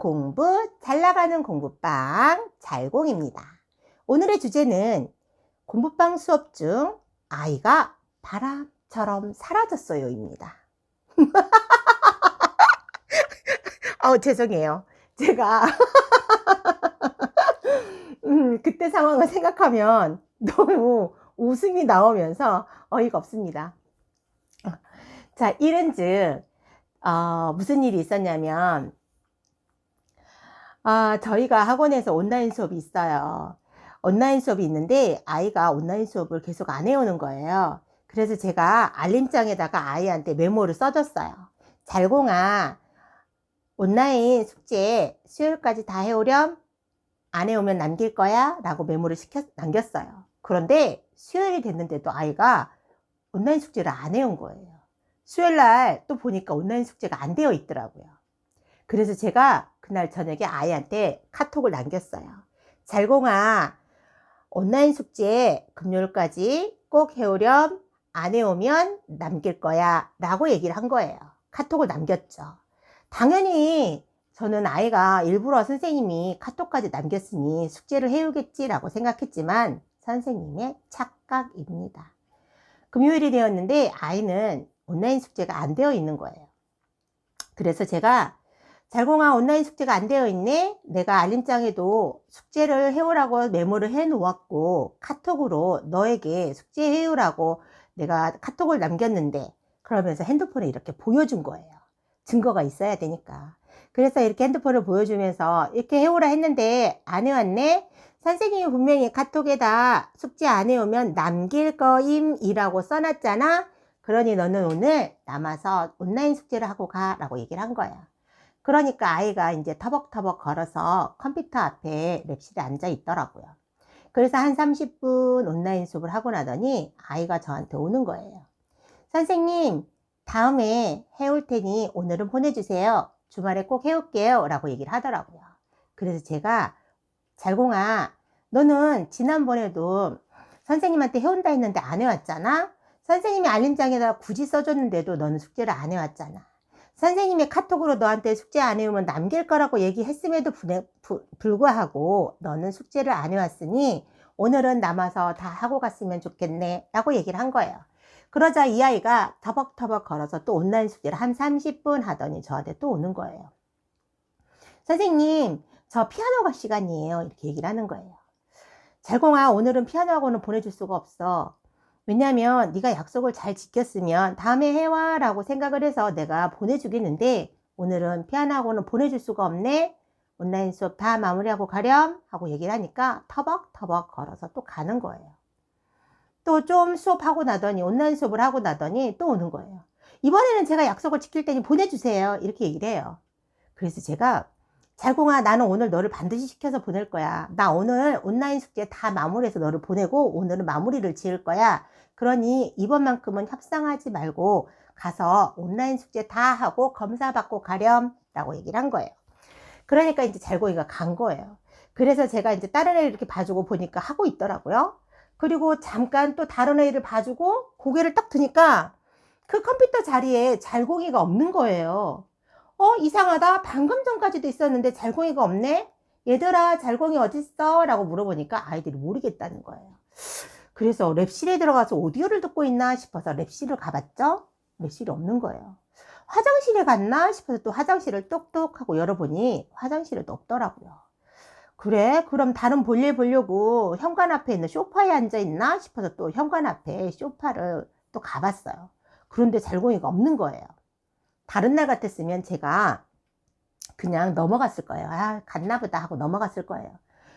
공부 잘 나가는 공부방 잘공입니다. 오늘의 주제는 공부방 수업 중 아이가 바람처럼 사라졌어요 입니다. 죄송해요. 제가 그때 상황을 생각하면 너무 웃음이 나오면서 어이가 없습니다. 자, 이른즉 무슨 일이 있었냐면 저희가 학원에서 온라인 수업이 있어요. 온라인 수업이 있는데 아이가 온라인 수업을 계속 안 해오는 거예요. 그래서 제가 알림장에다가 아이한테 메모를 써줬어요. 잘공아, 온라인 숙제 수요일까지 다 해오렴? 안 해오면 남길 거야? 라고 메모를 남겼어요. 그런데 수요일이 됐는데도 아이가 온라인 숙제를 안 해온 거예요. 수요일날 또 보니까 온라인 숙제가 안 되어 있더라고요. 그래서 제가 그날 저녁에 아이한테 카톡을 남겼어요. 잘공아, 온라인 숙제 금요일까지 꼭 해오렴? 안 해오면 남길 거야 라고 얘기를 한 거예요. 카톡을 남겼죠. 당연히 저는 아이가 일부러 선생님이 카톡까지 남겼으니 숙제를 해오겠지라고 생각했지만 선생님의 착각입니다. 금요일이 되었는데 아이는 온라인 숙제가 안 되어 있는 거예요. 그래서 제가 잘공아, 온라인 숙제가 안 되어 있네? 내가 알림장에도 숙제를 해오라고 메모를 해 놓았고 카톡으로 너에게 숙제 해오라고 내가 카톡을 남겼는데, 그러면서 핸드폰에 이렇게 보여준 거예요. 증거가 있어야 되니까. 그래서 이렇게 핸드폰을 보여주면서 이렇게 해오라 했는데 안 해왔네? 선생님이 분명히 카톡에다 숙제 안 해오면 남길 거임 이라고 써놨잖아? 그러니 너는 오늘 남아서 온라인 숙제를 하고 가 라고 얘기를 한 거야. 그러니까 아이가 이제 터벅터벅 걸어서 컴퓨터 앞에 랩실에 앉아 있더라고요. 그래서 한 30분 온라인 수업을 하고 나더니 아이가 저한테 오는 거예요. 선생님, 다음에 해올 테니 오늘은 보내주세요. 주말에 꼭 해올게요 라고 얘기를 하더라고요. 그래서 제가 잘공아, 너는 지난번에도 선생님한테 해온다 했는데 안 해왔잖아? 선생님이 알림장에다 굳이 써줬는데도 너는 숙제를 안 해왔잖아. 선생님이 카톡으로 너한테 숙제 안 해오면 남길 거라고 얘기했음에도 불구하고 너는 숙제를 안 해왔으니 오늘은 남아서 다 하고 갔으면 좋겠네 라고 얘기를 한 거예요. 그러자 이 아이가 터벅터벅 걸어서 또 온라인 숙제를 한 30분 하더니 저한테 또 오는 거예요. 선생님, 저 피아노 갈 시간이에요. 이렇게 얘기를 하는 거예요. 잘공아, 오늘은 피아노 학원은 보내줄 수가 없어. 왜냐면 네가 약속을 잘 지켰으면 다음에 해와 라고 생각을 해서 내가 보내주겠는데 오늘은 피아노 학원은 보내줄 수가 없네. 온라인 수업 다 마무리하고 가렴 하고 얘기를 하니까 터벅터벅 걸어서 또 가는 거예요. 또 좀 수업하고 나더니 온라인 수업을 하고 나더니 또 오는 거예요. 이번에는 제가 약속을 지킬 테니 보내주세요 이렇게 얘기를 해요. 그래서 제가 잘공아, 나는 오늘 너를 반드시 시켜서 보낼 거야. 나 오늘 온라인 숙제 다 마무리해서 너를 보내고 오늘은 마무리를 지을 거야. 그러니 이번만큼은 협상하지 말고 가서 온라인 숙제 다 하고 검사 받고 가렴 라고 얘기를 한 거예요. 그러니까 이제 잘공이가 간 거예요. 그래서 제가 이제 다른 애를 이렇게 봐주고 보니까 하고 있더라고요. 그리고 잠깐 또 다른 애를 봐주고 고개를 딱 드니까 그 컴퓨터 자리에 잘공이가 없는 거예요. 이상하다. 방금 전까지도 있었는데 잘공이가 없네? 얘들아, 잘공이 어딨어? 라고 물어보니까 아이들이 모르겠다는 거예요. 그래서 랩실에 들어가서 오디오를 듣고 있나 싶어서 랩실을 가봤죠? 랩실이 없는 거예요. 화장실에 갔나 싶어서 또 화장실을 똑똑하고 열어보니 화장실에도 없더라고요. 그래? 그럼 다른 볼일 보려고 현관 앞에 있는 소파에 앉아있나 싶어서 또 현관 앞에 소파를 또 가봤어요. 그런데 잘공이가 없는 거예요. 다른 날 같았으면 제가 그냥 넘어갔을 거예요. 갔나 보다 하고 넘어갔을 거예요.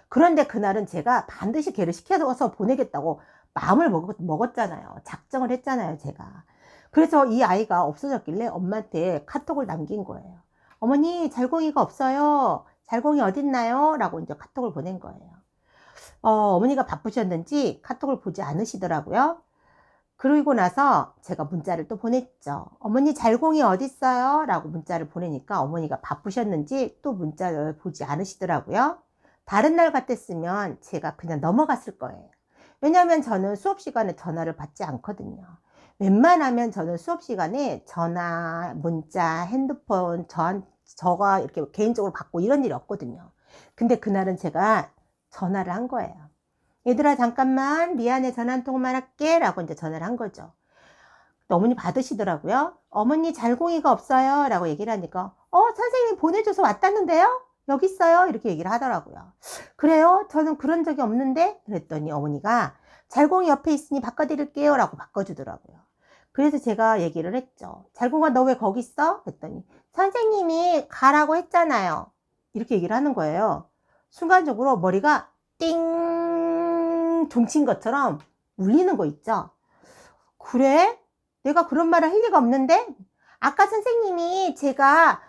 그런데 그날은 제가 반드시 걔를 시켜서 보내겠다고 마음을 먹었잖아요. 작정을 했잖아요, 제가. 그래서 이 아이가 없어졌길래 엄마한테 카톡을 남긴 거예요. 어머니, 잘공이가 없어요. 잘공이 어딨나요? 라고 이제 카톡을 보낸 거예요. 어머니가 바쁘셨는지 카톡을 보지 않으시더라고요. 그러고 나서 제가 문자를 또 보냈죠. 어머니, 잘공이 어딨어요? 라고 문자를 보내니까 어머니가 바쁘셨는지 또 문자를 보지 않으시더라고요. 다른 날 같았으면 제가 그냥 넘어갔을 거예요. 왜냐하면 저는 수업 시간에 전화를 받지 않거든요. 웬만하면 저는 수업 시간에 전화, 문자, 핸드폰 저가 이렇게 개인적으로 받고 이런 일이 없거든요. 근데 그날은 제가 전화를 한 거예요. 얘들아 잠깐만 미안해, 전화 한 통만 할게 라고 이제 전화를 한 거죠. 어머니 받으시더라고요. 어머니 잘공이가 없어요 라고 얘기를 하니까 선생님이 보내줘서 왔다는데요, 여기 있어요, 이렇게 얘기를 하더라고요. 그래요? 저는 그런 적이 없는데, 그랬더니 어머니가 잘공이 옆에 있으니 바꿔드릴게요 라고 바꿔주더라고요. 그래서 제가 얘기를 했죠. 잘공아 너 왜 거기 있어? 그랬더니 선생님이 가라고 했잖아요, 이렇게 얘기를 하는 거예요. 순간적으로 머리가 띵 종친 것처럼 울리는 거 있죠. 그래? 내가 그런 말을 할 리가 없는데? 아까 선생님이 제가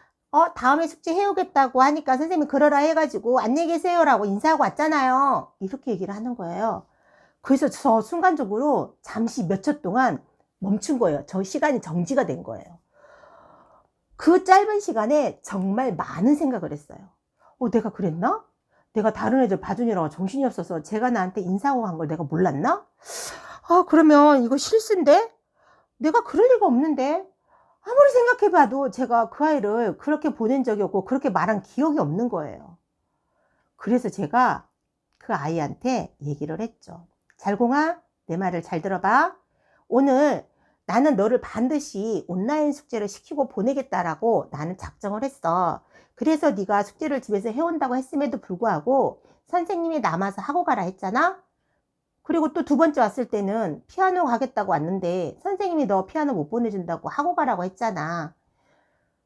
다음에 숙제 해오겠다고 하니까 선생님이 그러라 해가지고 안녕히 계세요 라고 인사하고 왔잖아요, 이렇게 얘기를 하는 거예요. 그래서 저 순간적으로 잠시 몇 초 동안 멈춘 거예요. 저 시간이 정지가 된 거예요. 그 짧은 시간에 정말 많은 생각을 했어요. 내가 그랬나? 내가 다른 애들 봐주느라고 정신이 없어서 제가 나한테 인사하고 간 걸 내가 몰랐나? 그러면 이거 실수인데? 내가 그럴 리가 없는데? 아무리 생각해봐도 제가 그 아이를 그렇게 보낸 적이 없고 그렇게 말한 기억이 없는 거예요. 그래서 제가 그 아이한테 얘기를 했죠. 잘공아, 내 말을 잘 들어봐. 오늘 나는 너를 반드시 온라인 숙제를 시키고 보내겠다라고 나는 작정을 했어. 그래서 네가 숙제를 집에서 해온다고 했음에도 불구하고 선생님이 남아서 하고 가라 했잖아. 그리고 또 두 번째 왔을 때는 피아노 가겠다고 왔는데 선생님이 너 피아노 못 보내준다고 하고 가라고 했잖아.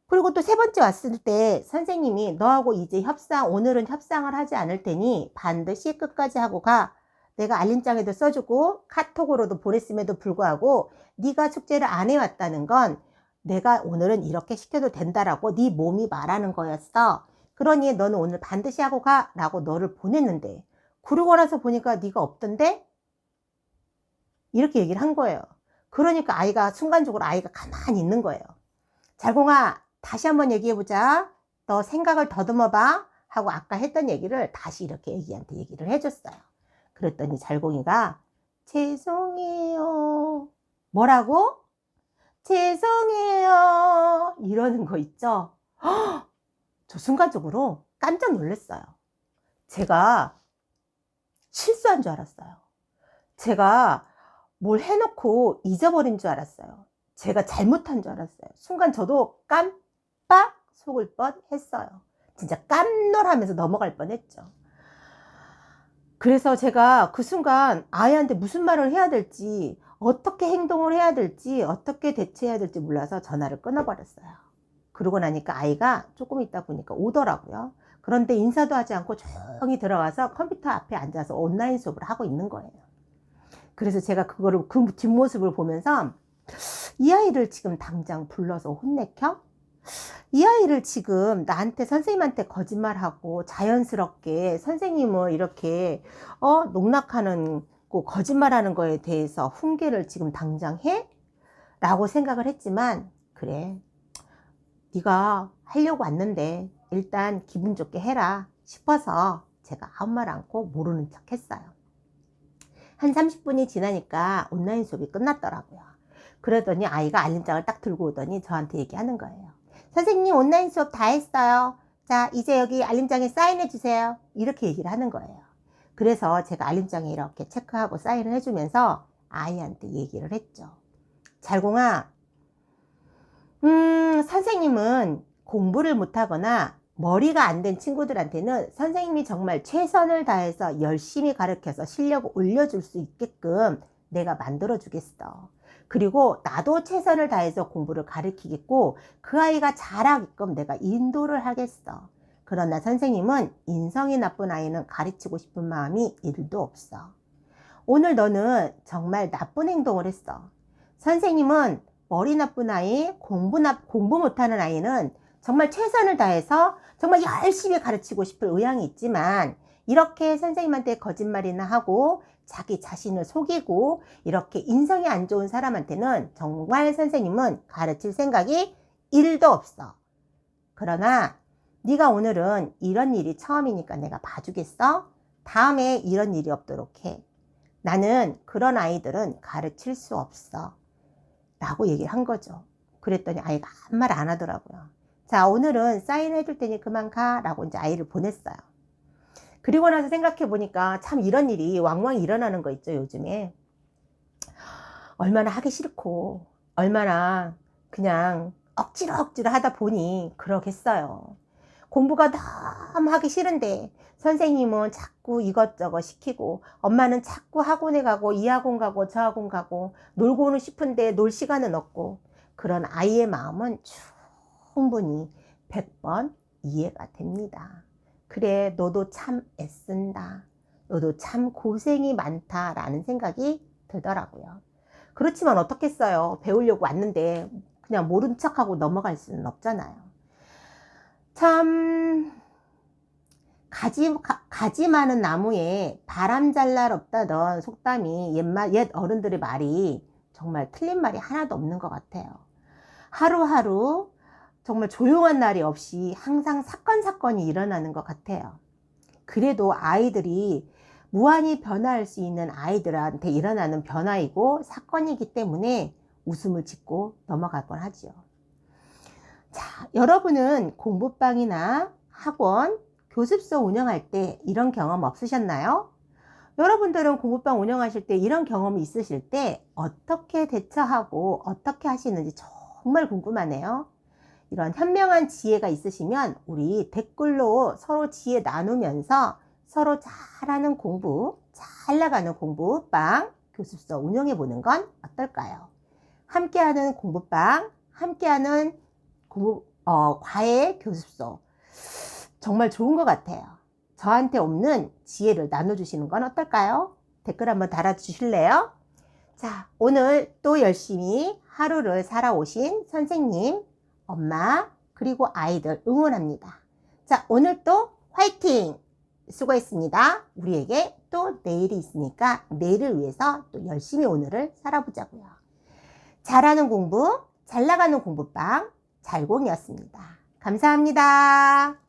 그리고 또 세 번째 왔을 때 선생님이 너하고 이제 오늘은 협상을 하지 않을 테니 반드시 끝까지 하고 가. 내가 알림장에도 써주고 카톡으로도 보냈음에도 불구하고 네가 숙제를 안 해왔다는 건 내가 오늘은 이렇게 시켜도 된다라고 네 몸이 말하는 거였어. 그러니 너는 오늘 반드시 하고 가 라고 너를 보냈는데, 그러고 나서 보니까 네가 없던데? 이렇게 얘기를 한 거예요. 그러니까 순간적으로 아이가 가만히 있는 거예요. 잘공아, 다시 한번 얘기해보자. 너 생각을 더듬어봐 하고 아까 했던 얘기를 다시 이렇게 애기한테 얘기를 해줬어요. 그랬더니 잘공이가 죄송해요. 뭐라고? 죄송해요. 이러는 거 있죠. 저 순간적으로 깜짝 놀랐어요. 제가 실수한 줄 알았어요. 제가 뭘 해놓고 잊어버린 줄 알았어요. 제가 잘못한 줄 알았어요. 순간 저도 깜빡 속을 뻔했어요. 진짜 깜놀하면서 넘어갈 뻔했죠. 그래서 제가 그 순간 아이한테 무슨 말을 해야 될지, 어떻게 행동을 해야 될지, 어떻게 대처해야 될지 몰라서 전화를 끊어버렸어요. 그러고 나니까 아이가 조금 있다 보니까 오더라고요. 그런데 인사도 하지 않고 조용히 들어와서 컴퓨터 앞에 앉아서 온라인 수업을 하고 있는 거예요. 그래서 제가 그 뒷모습을 보면서 이 아이를 지금 당장 불러서 혼내켜? 이 아이를 지금 나한테, 선생님한테 거짓말하고 자연스럽게 선생님을 이렇게 농락하는 거, 거짓말하는 거에 대해서 훈계를 지금 당장 해? 라고 생각을 했지만, 그래, 네가 하려고 왔는데 일단 기분 좋게 해라 싶어서 제가 아무 말 않고 모르는 척 했어요. 한 30분이 지나니까 온라인 수업이 끝났더라고요. 그러더니 아이가 알림장을 딱 들고 오더니 저한테 얘기하는 거예요. 선생님, 온라인 수업 다 했어요. 자, 이제 여기 알림장에 사인해 주세요. 이렇게 얘기를 하는 거예요. 그래서 제가 알림장에 이렇게 체크하고 사인을 해주면서 아이한테 얘기를 했죠. 잘공아, 선생님은 공부를 못하거나 머리가 안 된 친구들한테는 선생님이 정말 최선을 다해서 열심히 가르쳐서 실력을 올려줄 수 있게끔 내가 만들어 주겠어. 그리고 나도 최선을 다해서 공부를 가르치겠고 그 아이가 잘하게끔 내가 인도를 하겠어. 그러나 선생님은 인성이 나쁜 아이는 가르치고 싶은 마음이 1도 없어. 오늘 너는 정말 나쁜 행동을 했어. 선생님은 머리 나쁜 아이, 공부 못하는 아이는 정말 최선을 다해서 정말 열심히 가르치고 싶을 의향이 있지만 이렇게 선생님한테 거짓말이나 하고 자기 자신을 속이고 이렇게 인성이 안 좋은 사람한테는 정말 선생님은 가르칠 생각이 1도 없어. 그러나 네가 오늘은 이런 일이 처음이니까 내가 봐주겠어? 다음에 이런 일이 없도록 해. 나는 그런 아이들은 가르칠 수 없어 라고 얘기를 한 거죠. 그랬더니 아이가 아무 말 안 하더라고요. 자, 오늘은 사인해 줄 테니 그만 가 라고 이제 아이를 보냈어요. 그리고 나서 생각해 보니까 참 이런 일이 왕왕 일어나는 거 있죠, 요즘에. 얼마나 하기 싫고 얼마나 그냥 억지로 하다 보니 그러겠어요. 공부가 너무 하기 싫은데 선생님은 자꾸 이것저것 시키고 엄마는 자꾸 학원에 가고 이 학원 가고 저 학원 가고 놀고는 싶은데 놀 시간은 없고, 그런 아이의 마음은 충분히 100번 이해가 됩니다. 그래, 너도 참 애쓴다, 너도 참 고생이 많다 라는 생각이 들더라고요. 그렇지만 어떻겠어요. 배우려고 왔는데 그냥 모른 척하고 넘어갈 수는 없잖아요. 참 가지 많은 나무에 바람 잘 날 없다던 속담이 옛 어른들의 말이 정말 틀린 말이 하나도 없는 것 같아요. 하루하루 정말 조용한 날이 없이 항상 사건이 일어나는 것 같아요. 그래도 아이들이 무한히 변화할 수 있는 아이들한테 일어나는 변화이고 사건이기 때문에 웃음을 짓고 넘어갈 건 하죠. 자, 여러분은 공부방이나 학원, 교습소 운영할 때 이런 경험 없으셨나요? 여러분들은 공부방 운영하실 때 이런 경험이 있으실 때 어떻게 대처하고 어떻게 하시는지 정말 궁금하네요. 이런 현명한 지혜가 있으시면 우리 댓글로 서로 지혜 나누면서 서로 잘하는 공부, 잘 나가는 공부방, 교습소 운영해 보는 건 어떨까요? 함께하는 공부방, 함께하는 과외 교습소, 정말 좋은 것 같아요. 저한테 없는 지혜를 나눠주시는 건 어떨까요? 댓글 한번 달아주실래요? 자, 오늘 또 열심히 하루를 살아오신 선생님, 엄마, 그리고 아이들 응원합니다. 자, 오늘 또 화이팅! 수고했습니다. 우리에게 또 내일이 있으니까 내일을 위해서 또 열심히 오늘을 살아보자고요. 잘하는 공부, 잘 나가는 공부방, 잘공이었습니다. 감사합니다.